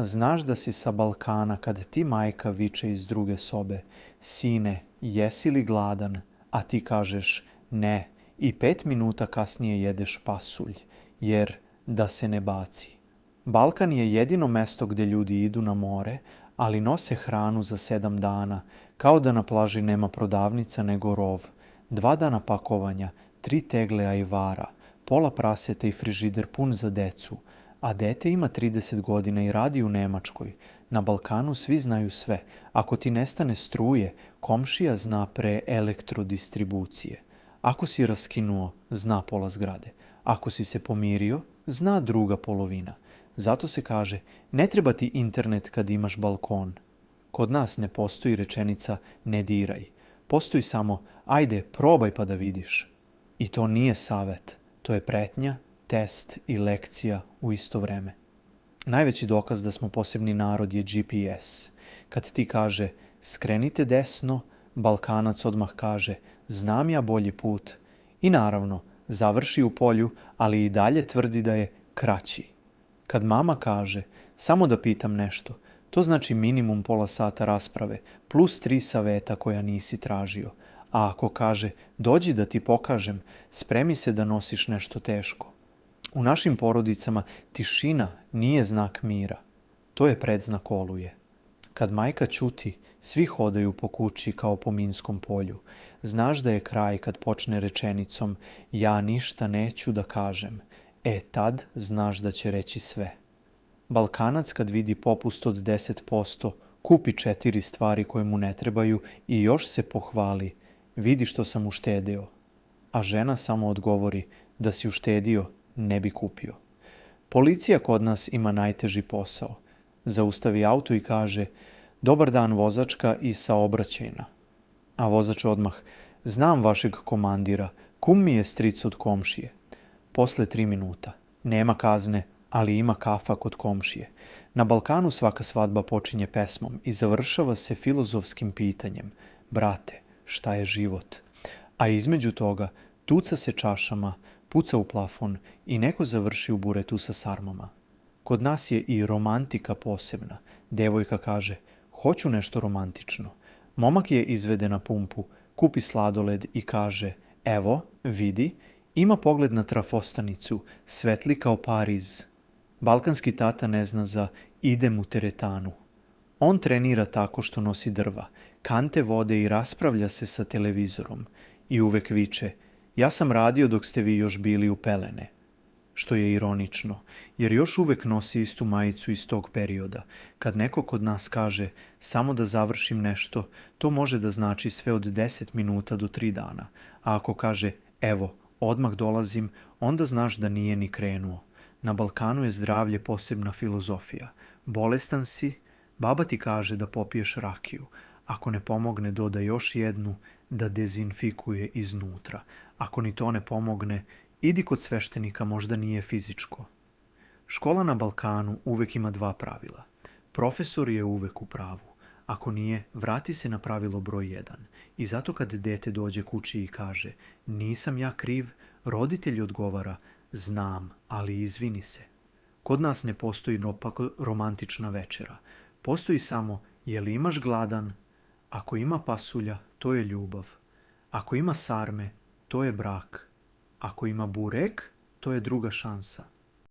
Znaš da si sa Balkana kad ti majka viče iz druge sobe: sine, jesi li gladan? A ti kažeš ne i 5 minuta kasnije jedeš pasulj, jer da se ne baci. Balkan je jedino mesto gdje ljudi idu na more, ali nose hranu za 7 dana, kao da na plaži nema prodavnica nego rov. 2 dana pakovanja, 3 tegle ajvara, pola praseta i frižider pun za decu, a dete ima 30 godina i radi u Nemačkoj. Na Balkanu svi znaju sve. Ako ti nestane struje, komšija zna pre elektrodistribucije. Ako si raskinuo, zna pola zgrade. Ako si se pomirio, zna druga polovina. Zato se kaže, ne treba ti internet kad imaš balkon. Kod nas ne postoji rečenica ne diraj. Postoji samo ajde, probaj pa da vidiš. I to nije savet. To je pretnja, test i lekcija u isto vreme. Najveći dokaz da smo posebni narod je GPS. Kad ti kaže skrenite desno, Balkanac odmah kaže znam ja bolji put. I naravno, završi u polju, ali i dalje tvrdi da je kraći. Kad mama kaže samo da pitam nešto, to znači minimum pola sata rasprave plus 3 saveta koja nisi tražio. A ako kaže dođi da ti pokažem, spremi se da nosiš nešto teško. U našim porodicama tišina nije znak mira. To je predznak oluje. Kad majka ćuti, svi hodaju po kući kao po minskom polju. Znaš da je kraj kad počne rečenicom ja ništa neću da kažem. Tad znaš da će reći sve. Balkanac kad vidi popust od 10%, kupi 4 stvari koje mu ne trebaju i još se pohvali. Vidi što sam uštedeo. A žena samo odgovori da si uštedio, ne bi kupio. Policija kod nas ima najteži posao. Zaustavi auto i kaže dobar dan vozačka i saobraćajna. A vozač odmah znam vašeg komandira, kum mi je stric od komšije. Posle 3 minuta. Nema kazne, ali ima kafa kod komšije. Na Balkanu svaka svadba počinje pesmom i završava se filozofskim pitanjem. Brate, šta je život? A između toga tuca se čašama, puca u plafon i neko završi u buretu sa sarmama. Kod nas je i romantika posebna. Devojka kaže, hoću nešto romantično. Momak je izvede na pumpu, kupi sladoled i kaže, evo, vidi, ima pogled na trafostanicu, svetli kao Pariz. Balkanski tata ne zna za idem u teretanu. On trenira tako što nosi drva, kante vode i raspravlja se sa televizorom. I uvek viče, ja sam radio dok ste vi još bili u pelene. Što je ironično, jer još uvek nosi istu majicu iz tog perioda. Kad neko kod nas kaže samo da završim nešto, to može da znači sve od 10 minuta do 3 dana. A ako kaže evo, odmah dolazim, onda znaš da nije ni krenuo. Na Balkanu je zdravlje posebna filozofija. Bolestan si, baba ti kaže da popiješ rakiju. Ako ne pomogne, doda još jednu da dezinfikuje iznutra. Ako ni to ne pomogne, idi kod sveštenika, možda nije fizičko. Škola na Balkanu uvek ima 2 pravila. Profesor je uvek u pravu. Ako nije, vrati se na pravilo broj 1. I zato kad dete dođe kući i kaže nisam ja kriv, roditelj odgovara znam, ali izvini se. Kod nas ne postoji romantična večera. Postoji samo je li imaš gladan? Ako ima pasulja, to je ljubav. Ako ima sarme, to je brak. Ako ima burek, to je druga šansa.